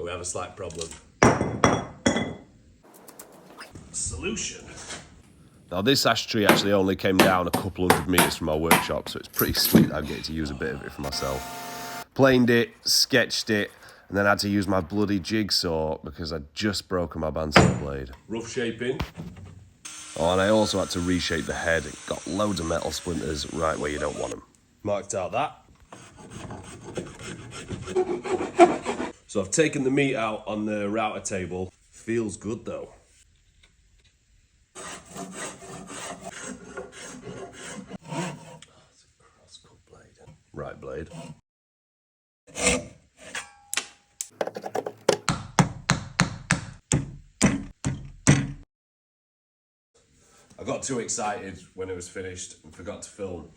we have a slight problem. Solution. Now this ash tree actually only came down a couple hundred metres from our workshop, so it's pretty sweet that I'm getting to use a bit of it for myself. Planed it, sketched it, and then had to use my bloody jigsaw because I'd just broken my bandsaw blade. Rough shaping. Oh, and I also had to reshape the head. It got loads of metal splinters right where you don't want them. Marked out that. So I've taken the meat out on the router table. Feels good though. That's a cross-cut blade. Right blade. I got too excited when it was finished and forgot to film.